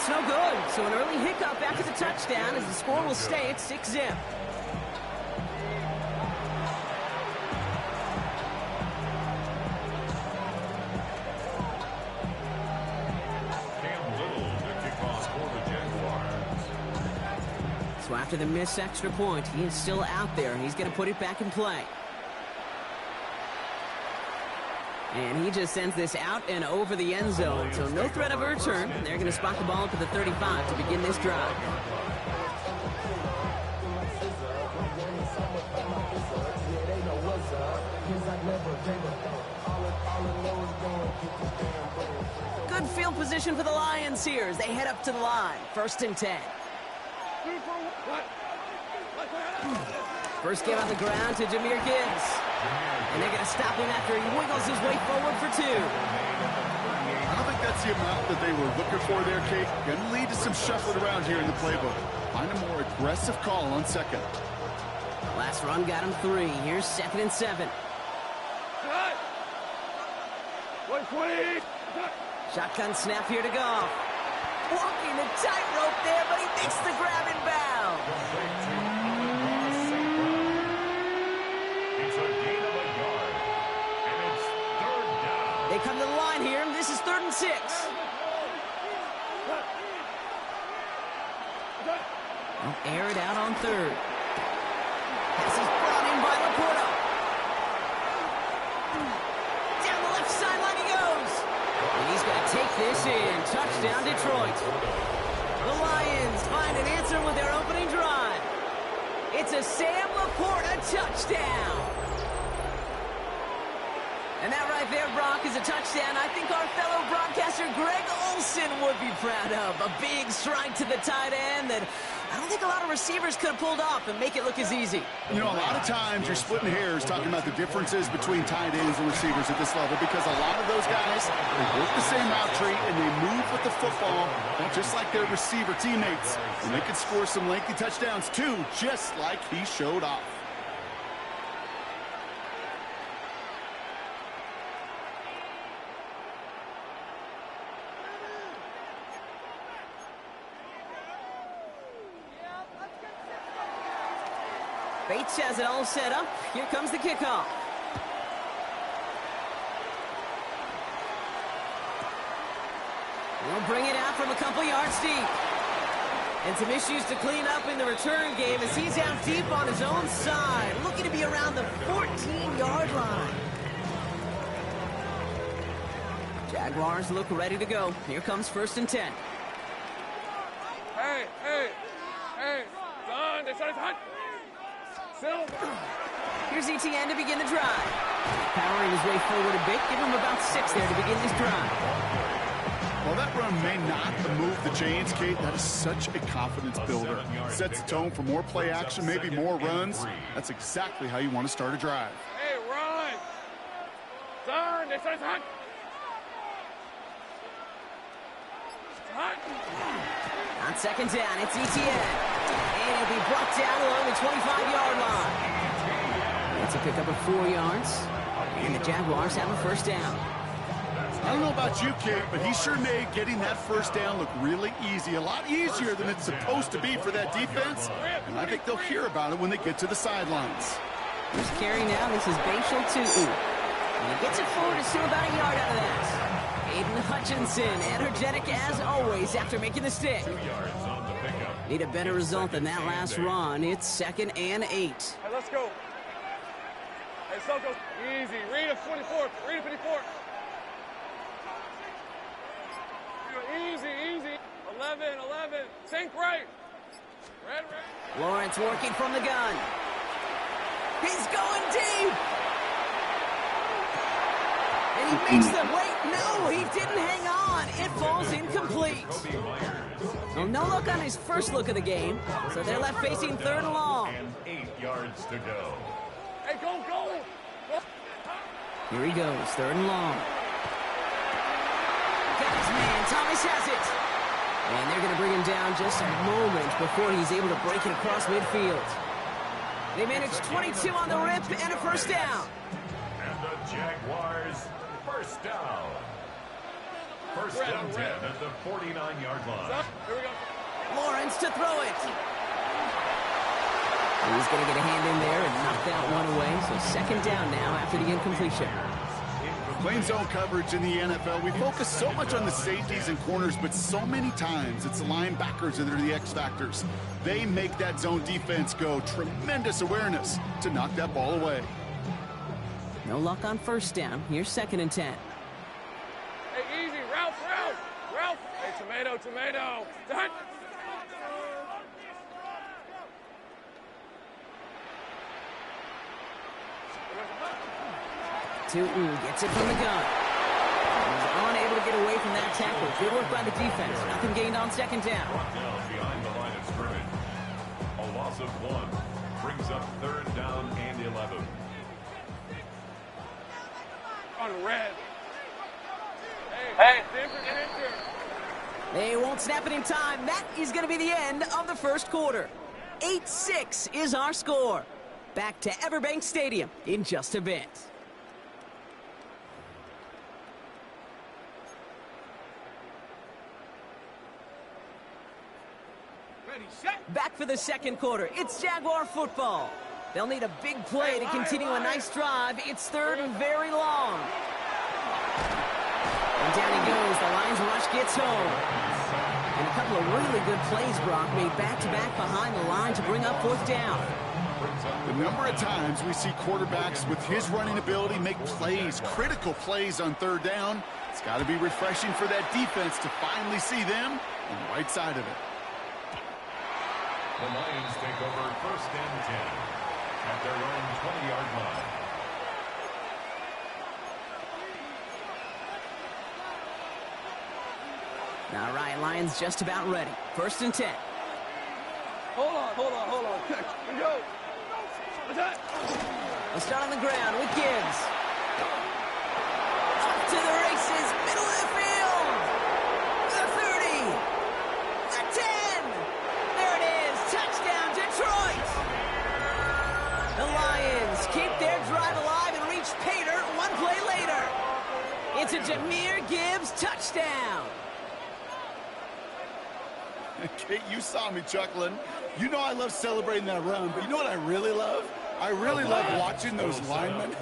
That's no good. So an early hiccup after the touchdown as the score will stay at 6-zip. So after the missed extra point, he is still out there. He's going to put it back in play. And he just sends this out and over the end zone. So no threat of a return. They're going to spot the ball up at the 35 to begin this drive. Good field position for the Lions here as they head up to the line. 1st and 10. First game on the ground to Jahmyr Gibbs. And they're going to stop him after he wiggles his way forward for 2. I don't think that's the amount that they were looking for there, Kate. Going to lead to some shuffling around here in the playbook. Find a more aggressive call on 2nd. Last run got him 3. Here's 2nd and 7. Shotgun snap here to Goff. Walking the tightrope there, but he makes the grab in bounds. It's a gain of a yard, and it's 3rd down. They come to the line here. This is 3rd and 6. They'll air it out on 3rd. Pass is brought in by Laporta. Down the left sideline he goes. And he's going to take this in. Touchdown, Detroit. The Lions find an answer with their opening drive. It's a Sam Laporta touchdown. And that right there, Brock, is a touchdown I think our fellow broadcaster Greg Olsen would be proud of. A big strike to the tight end that I don't think a lot of receivers could have pulled off and make it look as easy. You know, a lot of times you're splitting hairs talking about the differences between tight ends and receivers at this level because a lot of those guys, they work the same route tree and they move with the football just like their receiver teammates. And they can score some lengthy touchdowns too, just like he showed off. Bates has it all set up. Here comes the kickoff. They'll bring it out from a couple yards deep. And some issues to clean up in the return game as he's out deep on his own side, looking to be around the 14-yard line. Jaguars look ready to go. Here comes 1st and 10. Hey, son, it's hot. Here's ETN to begin the drive. Powering his way forward a bit. Give him about 6 there to begin this drive. Well, that run may not move the chains, Kate. That is such a confidence builder. Sets the tone for more play action, maybe more runs. That's exactly how you want to start a drive. Hey, run! Son, it's hot. On 2nd down, it's ETN. And he'll be brought down along the 25-yard line. That's a pickup of 4 yards. And the Jaguars have a 1st down. I don't know about you, Kate, but he sure made getting that 1st down look really easy. A lot easier than it's supposed to be for that defense. And I think they'll hear about it when they get to the sidelines. First carry now. This is Bashal to And he gets it forward. It's still about a yard out of that. Aiden Hutchinson, energetic as always after making the stick. 2 yards on the pickup. Need a better result than that last run. It's 2nd and 8. Hey, let's go. Hey, Soko, easy. Read a 24. Read a 54. Easy. 11. Sink right. Red. Lawrence working from the gun. He's going deep. And he makes the wait. No, he didn't hang on. It falls incomplete. Well, no look on his first look of the game. So they're left facing 3rd and long. And 8 yards to go. Hey, go. Here he goes, 3rd and long. Got his man. Thomas has it. And they're going to bring him down just a moment before he's able to break it across midfield. They managed 22 on the rip and a 1st down. And the Jaguars, 1st down. First down 10 at the 49-yard line. Here we go. Lawrence to throw it. He's going to get a hand in there and knock that one away. So second down now after the incompletion. Playing zone coverage in the NFL, we focus so much on the safeties and corners, but so many times it's the linebackers that are the X factors. They make that zone defense go. Tremendous awareness to knock that ball away. No luck on first down. Here's second and 10. Hey, easy. Ralph. Hey, tomato. Done. Tootin gets it from the gun. He's unable to get away from that tackle. Good work by the defense. Nothing gained on second down. Brought down behind the line of scrimmage. A loss of 1 brings up third down and 11. On red. Hey, different enter. They won't snap it in time. That is going to be the end of the first quarter. 8-6 is our score. Back to Everbank Stadium in just a bit. Back for the second quarter. It's Jaguar football. They'll need a big play to continue a nice drive. It's third and very long. And down he goes. The Lions rush gets home. And a couple of really good plays, Brock, made back-to-back behind the line to bring up fourth down. The number of times we see quarterbacks with his running ability make plays, critical plays on third down. It's got to be refreshing for that defense to finally see them on the right side of it. The Lions take over first and 10 at their own 20-yard line. All right, Lions just about ready. First and 10. Hold on. Catch. Here we go. Attack. We'll start on the ground with Gibbs. Off to the races, middle of the field. The 30. The 10. There it is. Touchdown, Detroit. The Lions keep their drive alive and reach Pater one play later. It's a Jahmyr Gibbs touchdown. Kate, you saw me chuckling. You know I love celebrating that run, but you know what I really love? I really love watching those linemen,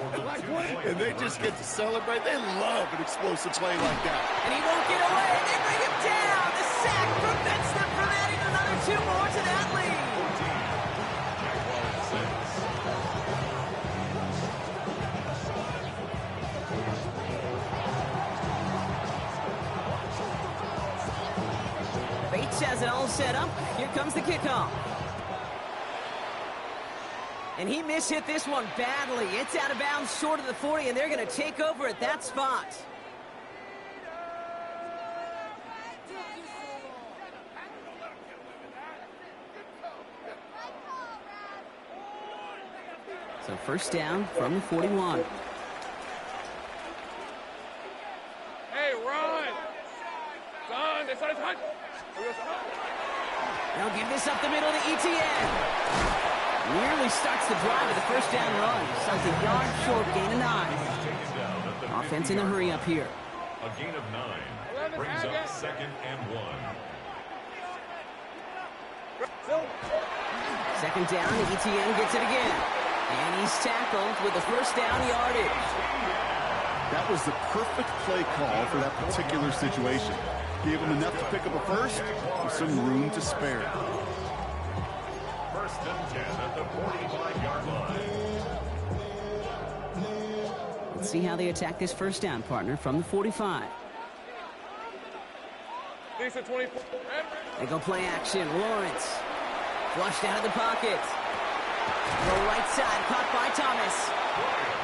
and they just get to celebrate. They love an explosive play like that. And he won't get away. They bring him down. The sack prevents them from adding another 2 more to that lead. Bates has it all set up. Here comes the kickoff. And he mishit this one badly. It's out of bounds short of the 40, and they're going to take over at that spot. So first down from the 41. Hey, run. Son, they started to They'll give this up the middle to ETN. Nearly starts the drive with the first down run. Something yard short, gain of 9. Offense in a hurry up here. A gain of 9 brings up second and 1. Second down, ETN gets it again. And he's tackled with the first down yardage. That was the perfect play call for that particular situation. Gave him enough to pick up a first with some room to spare. First and 10 at the 45-yard line. Let's see how they attack this first down, partner, from the 45. Decent 24. They go play action. Lawrence flushed out of the pocket. The right side caught by Thomas.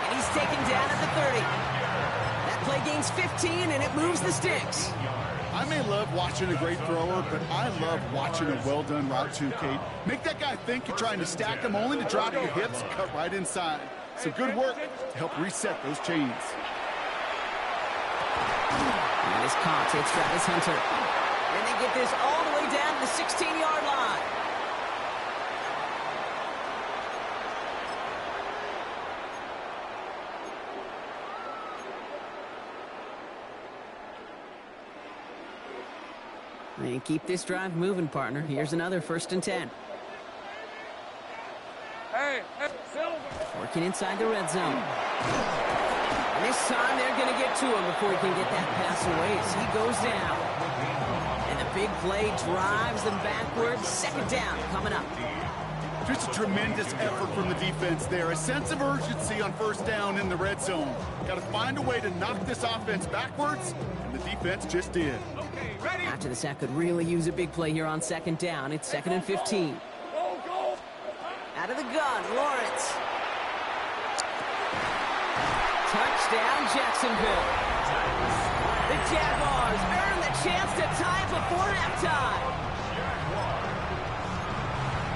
And he's taken down at the 30. That play gains 15, and it moves the sticks. I may love watching a great thrower, but I love watching a well-done route too, Kate. Make that guy think you're trying to stack him only to drop your hips, cut right inside. Some good work to help reset those chains. And it's caught. It's Travis Hunter. And they get this all the way down to the 16-yard line. And keep this drive moving, partner. Here's another 1st and 10. Hey, Silver. Working inside the red zone. And this time they're going to get to him before he can get that pass away as he goes down. And the big play drives them backwards. 2nd down coming up. Just a tremendous effort from the defense there. A sense of urgency on 1st down in the red zone. Got to find a way to knock this offense backwards, and the defense just did. Okay, ready? After the sack could really use a big play here on 2nd down. It's 2nd and 15. Go, go. Out of the gun, Lawrence. Touchdown, Jacksonville. The Jaguars earn the chance to tie before halftime.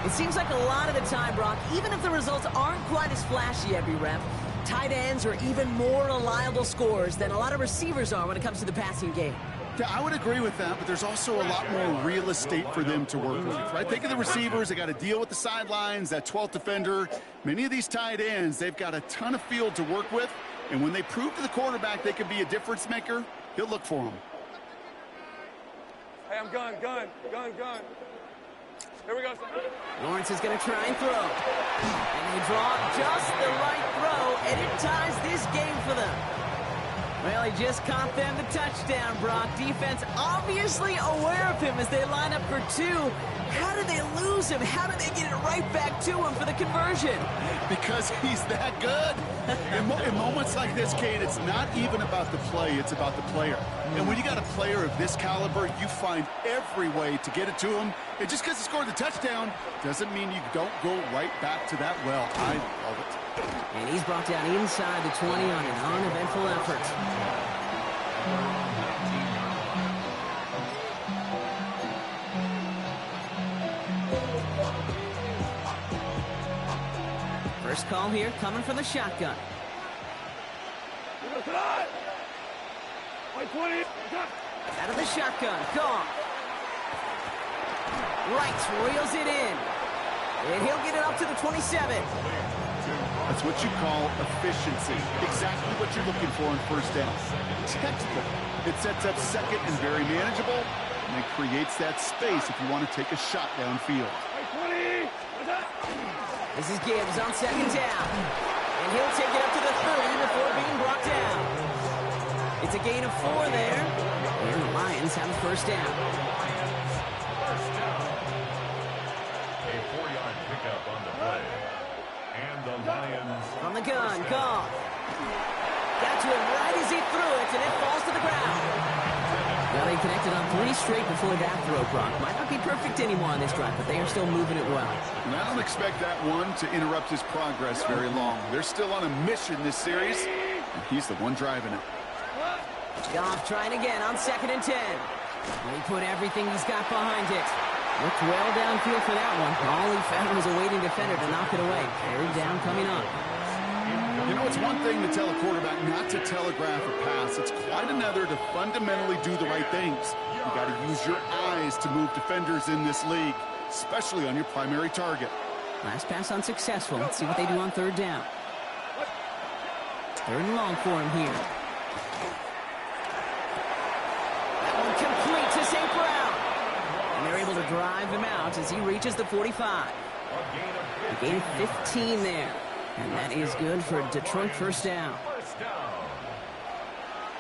It seems like a lot of the time, Brock, even if the results aren't quite as flashy every rep, tight ends are even more reliable scorers than a lot of receivers are when it comes to the passing game. Yeah, I would agree with that, but there's also a lot more real estate for them to work with, right? Think of the receivers. They got to deal with the sidelines, that 12th defender. Many of these tight ends, they've got a ton of field to work with, and when they prove to the quarterback they can be a difference maker, he'll look for them. Hey, I'm gun. Here we go, son. Lawrence is going to try and throw. And they draw just the right throw, and it ties this game for them. Well, he just caught them the touchdown, Brock. Defense obviously aware of him as they line up for 2. How did they lose him? How did they get it right back to him for the conversion? Because he's that good. In moments like this, Kate, it's not even about the play, it's about the player. And when you got a player of this caliber, you find every way to get it to him. And just because he scored the touchdown doesn't mean you don't go right back to that well. I love it. And he's brought down inside the 20 on an uneventful effort. First call here coming from the shotgun. Out of the shotgun, gone. Right, reels it in. And he'll get it up to the 27. That's what you call efficiency. Exactly what you're looking for on 1st down. Textbook. It sets up 2nd and very manageable, and it creates that space if you want to take a shot downfield. This is Gibbs on 2nd down. And he'll take it up to the 30 before being brought down. It's a gain of 4 there. And the Lions have a 1st down. A 4-yard pickup on the play. And the Lions... From the gun, Goff. Got to him right as he threw it, and it falls to the ground. Well, they connected on 3 straight before that throw, Brock. Might not be perfect anymore on this drive, but they are still moving it well. And I don't expect that one to interrupt his progress very long. They're still on a mission this series, and he's the one driving it. Goff trying again on 2nd and 10. He put everything he's got behind it. Looked well downfield for that one. All he found was a waiting defender to knock it away. 3rd down coming up. You know, it's one thing to tell a quarterback not to telegraph a pass. It's quite another to fundamentally do the right things. You got to use your eyes to move defenders in this league, especially on your primary target. Last pass unsuccessful. Let's see what they do on 3rd down. 3rd and long for him here. That one complete to St. Brown. And they're able to drive him out as he reaches the 45. A gain of 15 there. And that is good for Detroit 1st down. 1st down.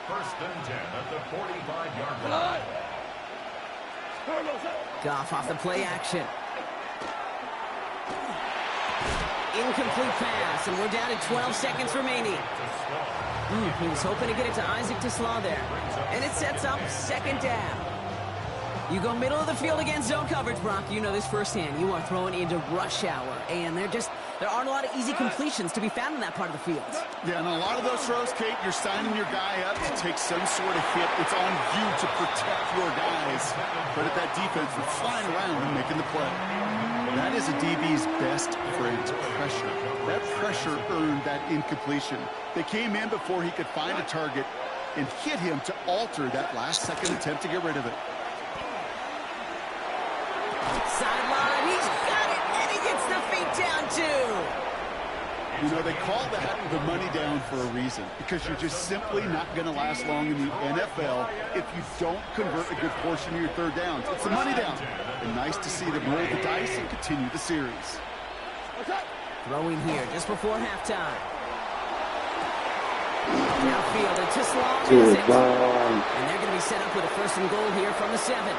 1st and 10 at the 45-yard line. Goff off the play action. Incomplete pass, and we're down to 12 seconds remaining. He was hoping to get it to Isaac TeSlaa there. And it sets up 2nd down. You go middle of the field against zone coverage, Brock. You know this firsthand. You are throwing into rush hour, and there aren't a lot of easy completions to be found in that part of the field. Yeah, and a lot of those throws, Kate, you're signing your guy up to take some sort of hit. It's on you to protect your guys. But at that defense, they're flying around and making the play. That is a DB's best friend, pressure. That pressure earned that incompletion. They came in before he could find a target and hit him to alter that last-second attempt to get rid of it. Sideline, he's got it, and he gets the feet down too. You know, they call that the money down for a reason, because you're just simply not going to last long in the NFL if you don't convert a good portion of your third downs. It's the money down. And nice to see them roll the dice and continue the series. Throwing here just before halftime. Downfield, it's just long as it. And they're going to be set up with a 1st and goal here from the 7.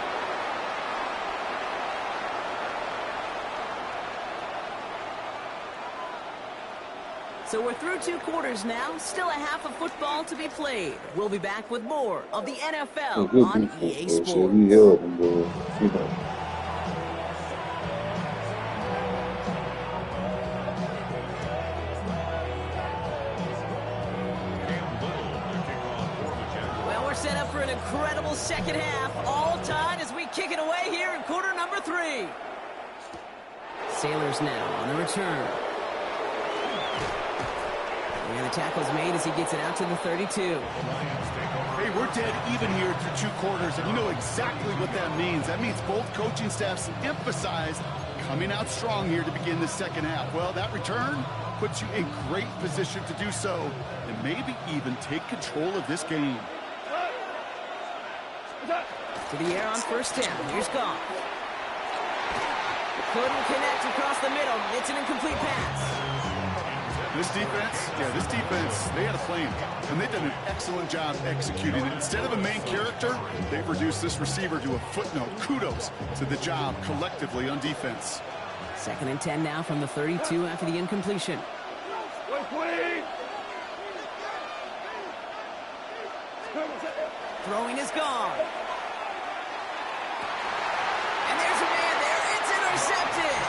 So we're through 2 quarters now. Still a half of football to be played. We'll be back with more of the NFL on EA Sports. Set up for an incredible second half, all tied as we kick it away here in quarter number 3. Sailors now on the return. And the tackle's made as he gets it out to the 32. Hey, we're dead even here through 2 quarters, and you know exactly what that means. That means both coaching staffs emphasize coming out strong here to begin the second half. Well, that return puts you in great position to do so, and maybe even take control of this game. To the air on 1st down. Here's Goff. Couldn't connect across the middle. It's an incomplete pass. This defense, they had a plan, and they've done an excellent job executing it. Instead of a main character, they've reduced this receiver to a footnote. Kudos to the job collectively on defense. 2nd and 10 now from the 32 after the incompletion. Throwing is gone. And there's a man there. It's intercepted.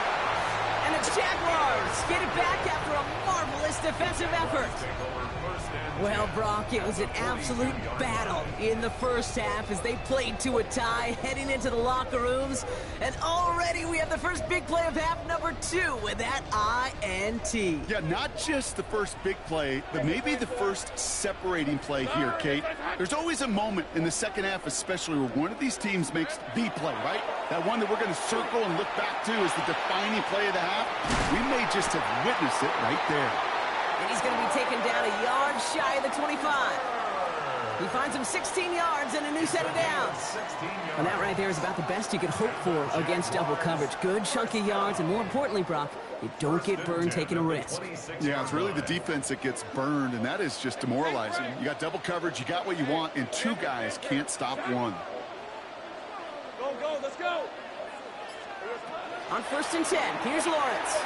And the Jaguars get it back after a marvelous defensive effort. Well, Brock, it was an absolute battle in the first half as they played to a tie, heading into the locker rooms. And already we have the first big play of half number 2 with that INT. Yeah, not just the first big play, but maybe the first separating play here, Kate. There's always a moment in the second half, especially where one of these teams makes the play, right? That one that we're going to circle and look back to as the defining play of the half. We may just have witnessed it right there. And he's going to be taken down a yard shy of the 25. He finds him 16 yards and a new set of downs. And that right there is about the best you could hope for against double coverage. Good chunky yards, and more importantly, Brock, you don't get burned taking a risk. Yeah, it's really the defense that gets burned, and that is just demoralizing. You got double coverage, you got what you want, and 2 guys can't stop one. Go, let's go. On 1st and 10, here's Lawrence.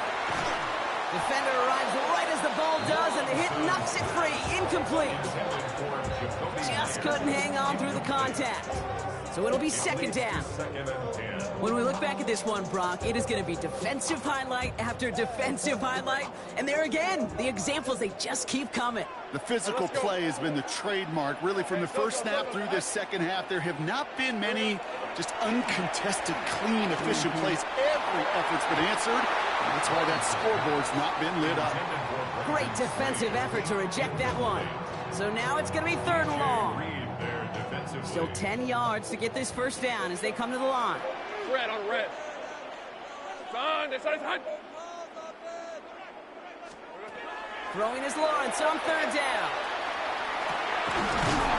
Defender arrives right as the ball does, and the hit knocks it free. Incomplete. Just couldn't hang on through the contact. So it'll be 2nd down. When we look back at this one, Brock, it is going to be defensive highlight after defensive highlight. And there again, the examples, they just keep coming. The physical play has been the trademark. Really, from the first snap through this second half, there have not been many just uncontested, clean, efficient plays. Every effort's been answered. And that's why that scoreboard's not been lit up. Great defensive effort to reject that one. So now it's going to be 3rd and long. Still 10 yards to get this 1st down as they come to the line. Red on red. It's on. Throwing is Lawrence on 3rd down.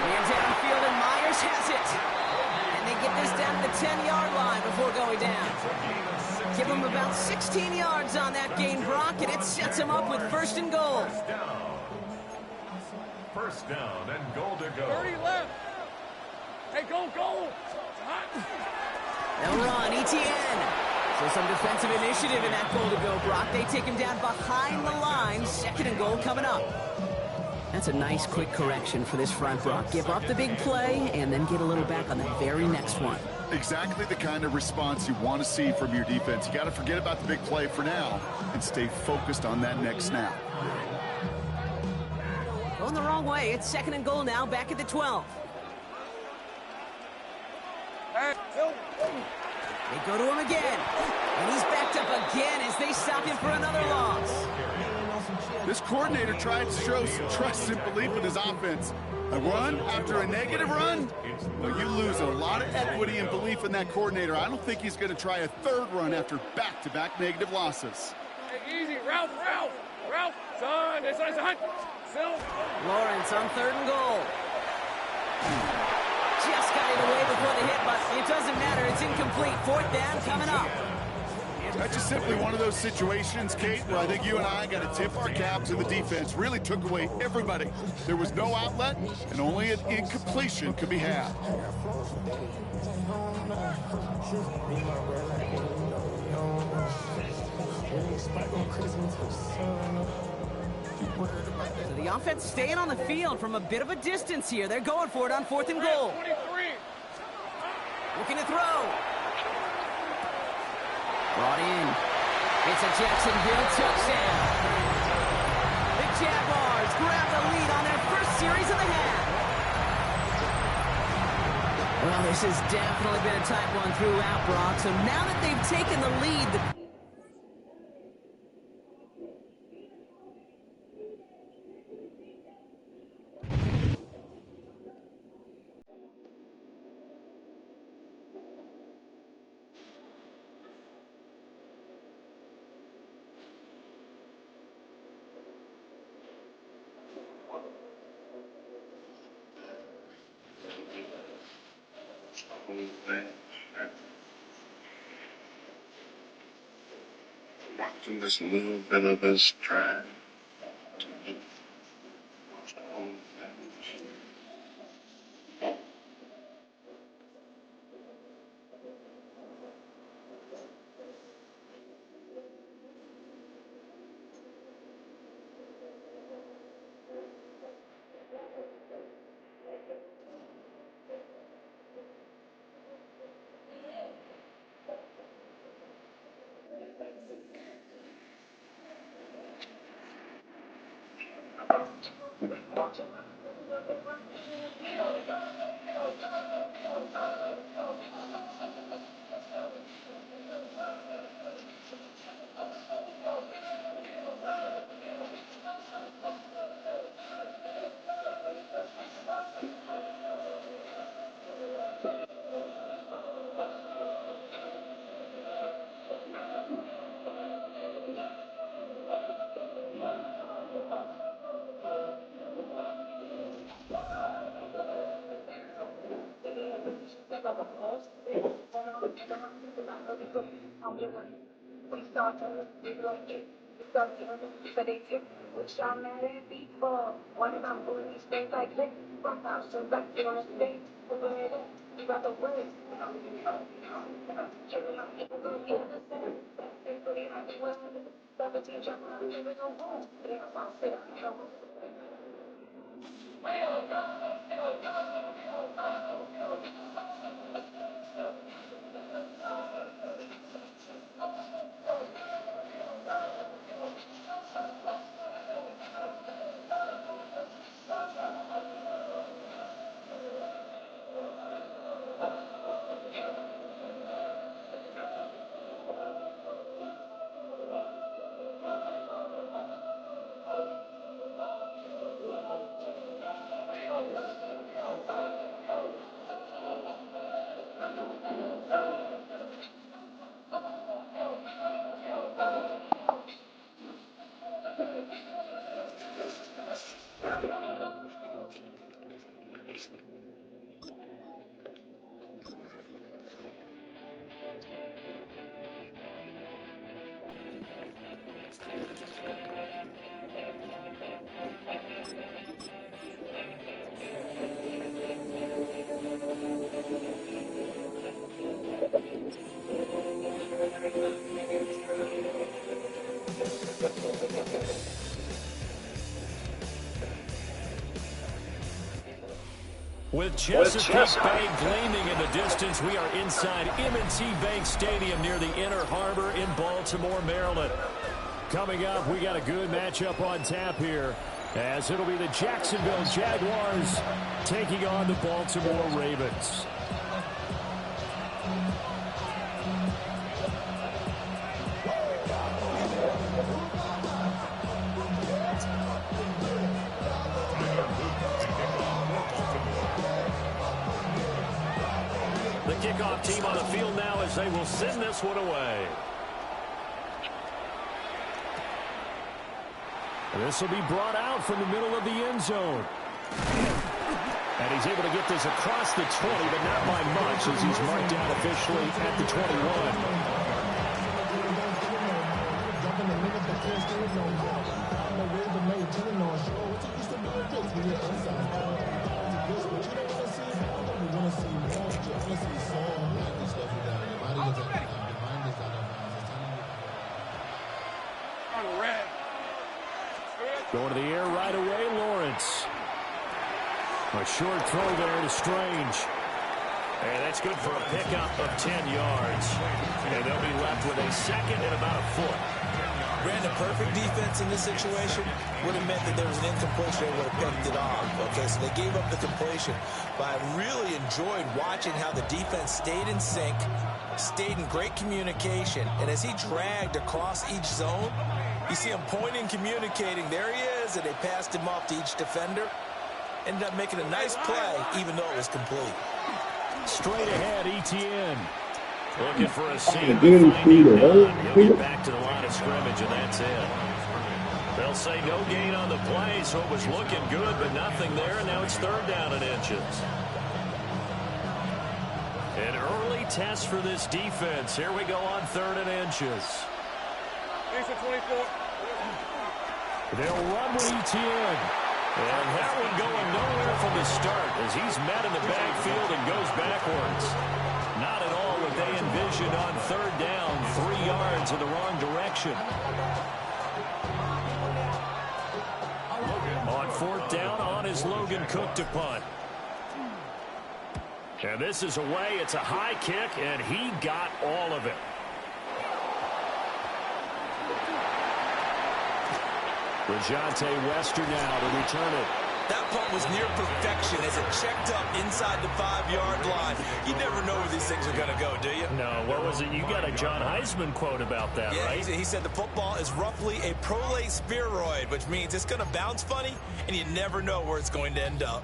And downfield, and Myers has it. And they get this down to the 10-yard line before going down. Give them about 16 yards on that gain, Brock, and it sets them up with 1st and goal. First down and goal to go. 30 left. Hey, go. They'll run, ETN. So some defensive initiative in that goal to go, Brock. They take him down behind the line. 2nd and goal coming up. That's a nice quick correction for this front, Brock. Give up the big play and then get a little back on the very next one. Exactly the kind of response you want to see from your defense. You got to forget about the big play for now and stay focused on that next snap. Going the wrong way. It's 2nd and goal now, back at the 12. They go to him again. And he's backed up again as they stop him for another loss. This coordinator tried to show some trust and belief in his offense. A run after a negative run? Well, you lose a lot of equity and belief in that coordinator. I don't think he's going to try a 3rd run after back-to-back negative losses. Hey, easy. Ralph. Ralph, son, it's a hunt. Still. Lawrence on 3rd and goal. Just got it away before the hit, but it doesn't matter. It's incomplete. 4th down coming up. That's just simply one of those situations, Kate, where I think you and I got to tip our cap to the defense. Really took away everybody. There was no outlet, and only an incompletion could be had. So the offense staying on the field from a bit of a distance here. They're going for it on 4th and goal. 23. Looking to throw. Brought in. It's a Jacksonville touchdown. The Jaguars grab the lead on their first series of the half. Well, this has definitely been a tight one throughout, Brock. So now that they've taken the lead, Watching this little bit of us try to do most all things. With Chesapeake Bay gleaming in the distance, we are inside M&T Bank Stadium near the Inner Harbor in Baltimore, Maryland. Coming up, we got a good matchup on tap here, as it'll be the Jacksonville Jaguars taking on the Baltimore Ravens. The kickoff team on the field now as they will send this one away. This will be brought out from the middle of the end zone. And he's able to get this across the 20, but not by much as he's marked down officially at the 21. Going to the air right away, Lawrence. A short throw there to Strange. And that's good for a pickup of 10 yards. And they'll be left with a second and about a foot. Brandon, perfect defense in this situation would have meant that there was an incompletion. They would have picked it off. Okay, so they gave up the completion. But I really enjoyed watching how the defense stayed in sync, stayed in great communication. And as he dragged across each zone, you see him pointing, communicating. There he is, and they passed him off to each defender. Ended up making a nice play, even though it was complete. Straight ahead, ETN. Looking for a seam. He'll get back to the line of scrimmage, and that's it. They'll say no gain on the play, so it was looking good, but nothing there, and now it's third down and inches. An early test for this defense. Here we go on third and inches. They'll run with ETN. And that one going nowhere from the start as he's met in the backfield and goes backwards. Not at all what they envisioned on third down, 3 yards in the wrong direction. On fourth down, on is Logan Cook to punt. And this is away. It's a high kick, and he got all of it. Rajante Wester now to return it. That punt was near perfection as it checked up inside the 5-yard line. You never know where these things are going to go, do you? No, what was it? You got a John Heisman quote about that, yeah, right? He said the football is roughly a prolate spheroid, which means it's going to bounce funny, and you never know where it's going to end up.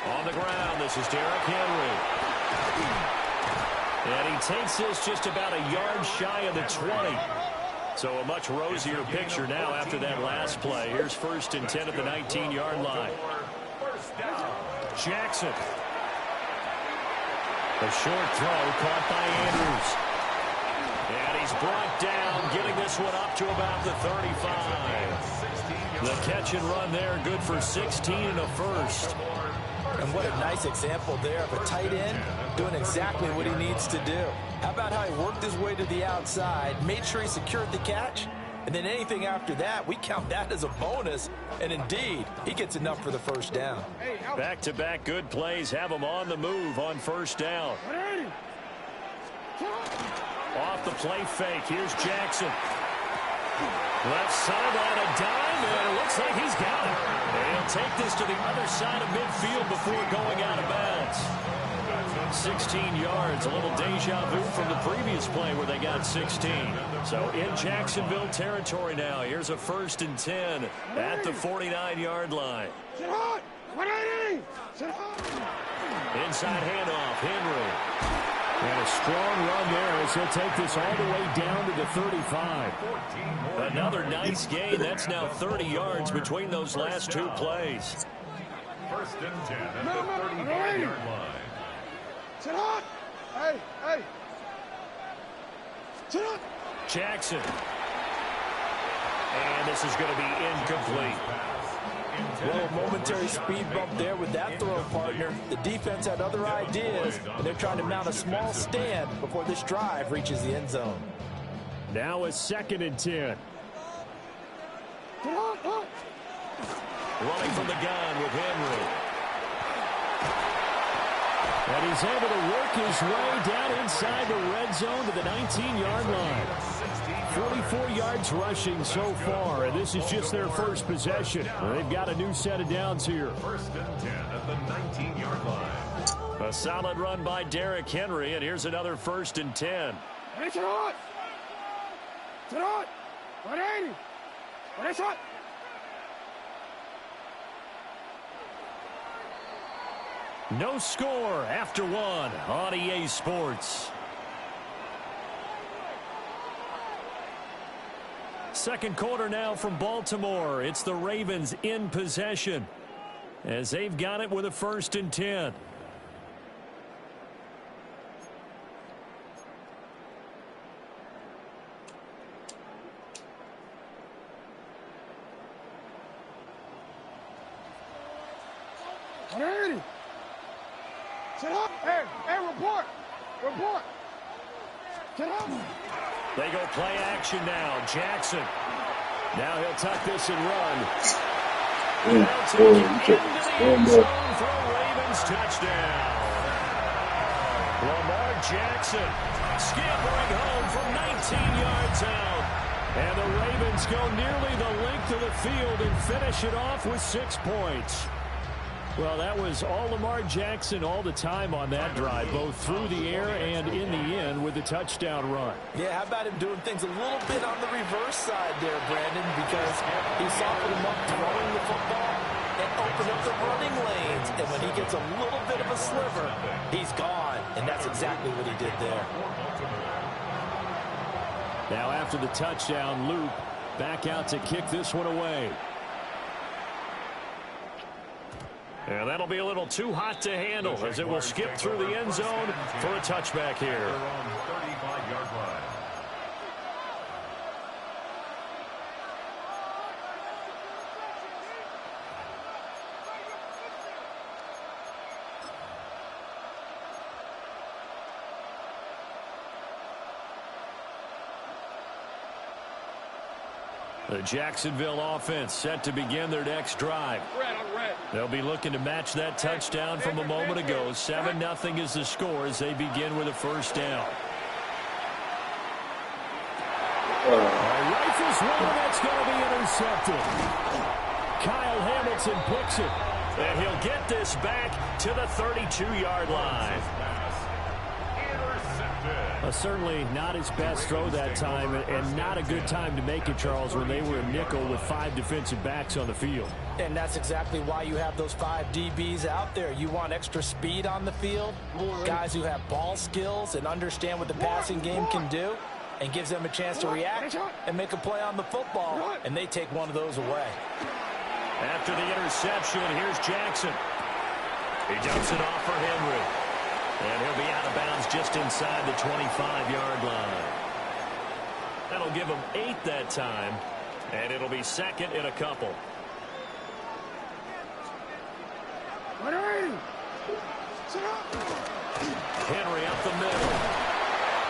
On the ground, this is Derrick Henry. And he takes this just about a yard shy of the 20. So a much rosier picture now after that last play. Here's first and 10 at the 19-yard line. Jackson. A short throw caught by Andrews. And he's brought down, getting this one up to about the 35. The catch and run there, good for 16 and a first. And what a nice example there of a tight end doing exactly what he needs to do. How about how he worked his way to the outside, made sure he secured the catch, and then anything after that, we count that as a bonus. And indeed, he gets enough for the first down. Back-to-back good plays have him on the move on first down. Off the play fake, here's Jackson. Left sideline, a dime, and it looks like he's got it. And he'll take this to the other side of midfield before going out of bounds. 16 yards, a little deja vu from the previous play where they got 16. So in Jacksonville territory now, here's a first and 10 at the 49-yard line. Inside handoff, Henry. And a strong run there as he'll take this all the way down to the 35. Another nice gain. That's now 30 yards between those last two plays. First and 10 at the 35-yard line. Sit on! Hey, hey! Sit on! Jackson. And this is going to be incomplete. Well, a momentary speed bump there with that throw, partner. The defense had other ideas, and they're trying to mount a small stand before this drive reaches the end zone. Now a second and 10. Running from the gun with Henry. And he's able to work his way down inside the red zone to the 19-yard line. 44 yards rushing so far, and this is just their first possession. They've got a new set of downs here. First and 10 at the 19-yard line. A solid run by Derrick Henry, and here's another first and 10. No score after one on EA Sports. Second quarter now from Baltimore. It's the Ravens in possession as they've got it with a 1st and 10. Report! They go play action now. Jackson. Now he'll tuck this and run. They'll take it into the end zone for a Ravens touchdown. Lamar Jackson scampering home from 19 yards out. And the Ravens go nearly the length of the field and finish it off with 6 points. Well, that was all Lamar Jackson all the time on that drive, both through the air and in the end with the touchdown run. Yeah, how about him doing things a little bit on the reverse side there, Brandon, because he softened him up throwing the football and opened up the running lanes. And when he gets a little bit of a sliver, he's gone. And that's exactly what he did there. Now after the touchdown, Luke back out to kick this one away. And that'll be a little too hot to handle as it will skip through the end zone for a touchback here. 35-yard line. The Jacksonville offense set to begin their next drive. They'll be looking to match that touchdown from a moment ago. 7-0 is the score as they begin with a 1st down. Rifles one that's going to be intercepted. Kyle Hamilton picks it. And he'll get this back to the 32-yard line. Certainly not his best throw that time, and not a good time to make it, Charles, when they were a nickel with 5 defensive backs on the field. And that's exactly why you have those 5 DBs out there. You want extra speed on the field, guys who have ball skills and understand what the passing game can do, and gives them a chance to react and make a play on the football, and they take one of those away. After the interception, here's Jackson. He dumps it off for Henry. And he'll be out of bounds just inside the 25-yard line. That'll give him 8 that time, and it'll be 2nd and a couple. Henry up the middle.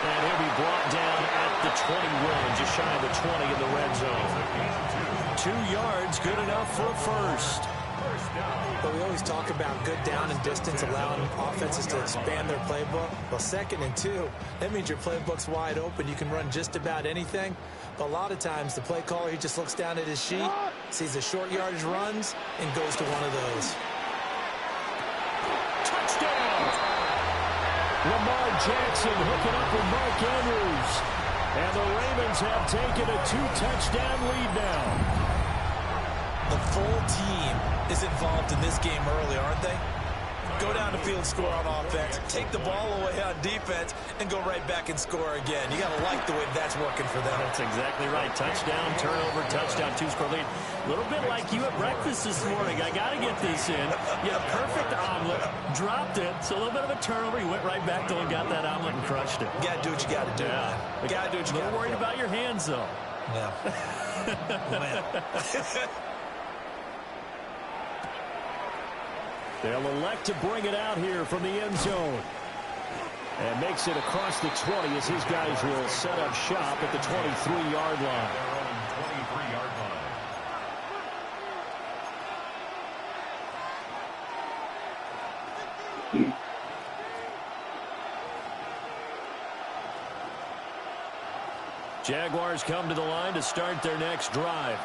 And he'll be brought down at the 21, just shy of the 20 in the red zone. 2 yards, good enough for a 1st. But we always talk about good down and distance, allowing offenses to expand their playbook. Well, 2nd and 2, that means your playbook's wide open. You can run just about anything. But a lot of times, the play caller, he just looks down at his sheet, sees the short yardage runs, and goes to one of those. Touchdown! Lamar Jackson hooking up with Mark Andrews. And the Ravens have taken a 2-touchdown lead now. The full team is involved in this game early, aren't they? Go down the field, score on offense, take the ball away on defense, and go right back and score again. You got to like the way that's working for them. That's exactly right. Touchdown, turnover, touchdown, 2-score lead. A little bit like you at breakfast this morning. I got to get this in. You had a perfect omelet, dropped it. So a little bit of a turnover. You went right back to and got that omelet and crushed it. You got to do what you got to do. Yeah. You got to do what you got to do. A little worried about your hands, though. Yeah. Man. They'll elect to bring it out here from the end zone. And makes it across the 20 as his guys will set up shop at the 23-yard line. 23-yard line. Jaguars come to the line to start their next drive.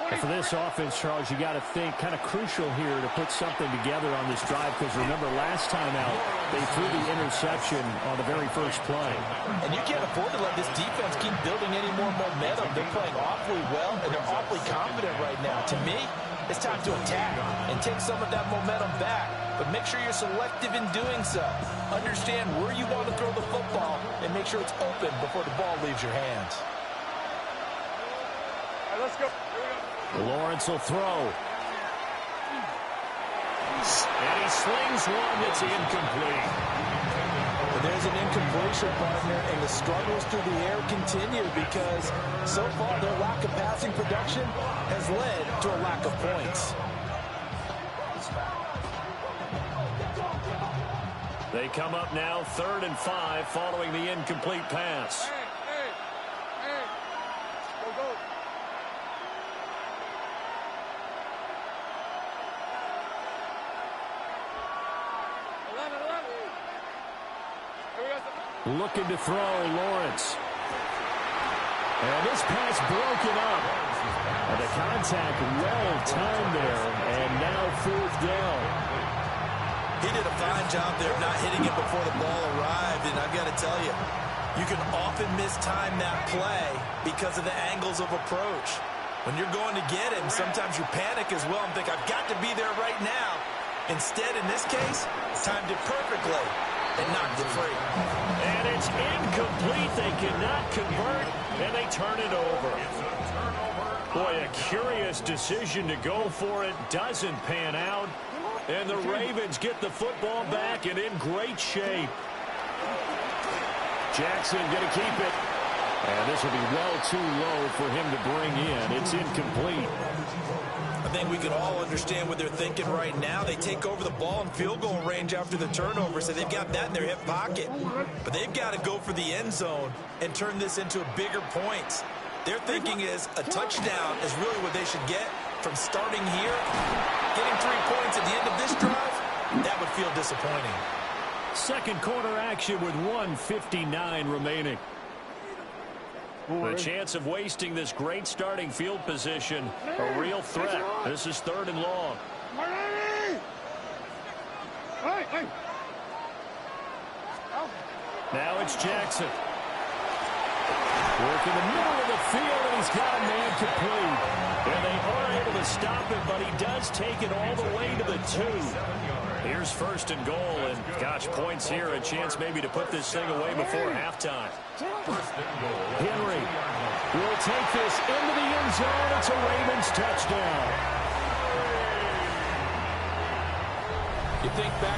And for this offense, Charles, you got to think kind of crucial here to put something together on this drive, because remember last time out they threw the interception on the very first play. And you can't afford to let this defense keep building any more momentum. They're playing awfully well, and they're awfully confident right now. To me, it's time to attack and take some of that momentum back. but make sure you're selective in doing so. Understand where you want to throw the football and make sure it's open before the ball leaves your hands. All right, let's go. Here we go. Lawrence will throw. And he slings one that's incomplete. And there's an incompletion, partner, and the struggles through the air continue because so far their lack of passing production has led to a lack of points. They come up now 3rd and 5 following the incomplete pass. Hey. Go. 11. Here we go. Looking to throw, Lawrence. And this pass broken up. And the contact well timed there. And now 4th down. He did a fine job there of not hitting it before the ball arrived. And I've got to tell you, you can often mistime that play because of the angles of approach. When you're going to get him, sometimes you panic as well and think, I've got to be there right now. Instead, in this case, timed it perfectly and knocked it free. And it's incomplete. They cannot convert, and they turn it over. Boy, a curious decision to go for it. Doesn't pan out. And the Ravens get the football back and in great shape. Jackson going to keep it. And this will be well too low for him to bring in. It's incomplete. I think we can all understand what they're thinking right now. They take over the ball in field goal range after the turnover, so they've got that in their hip pocket. But they've got to go for the end zone and turn this into bigger points. Their thinking is a touchdown is really what they should get from starting here. Getting 3 points at the end of this drive, that would feel disappointing. Second quarter action with 1:59 remaining. The chance of wasting this great starting field position, a real threat. This is 3rd and long. Now it's Jackson. Work in the middle of the field, and he's got a man complete. And they are able to stop him, but he does take it all the way to the 2. Here's 1st and goal, and gosh, points here, a chance maybe to put this thing away before halftime. Henry will take this into the end zone. It's a Ravens touchdown. You think back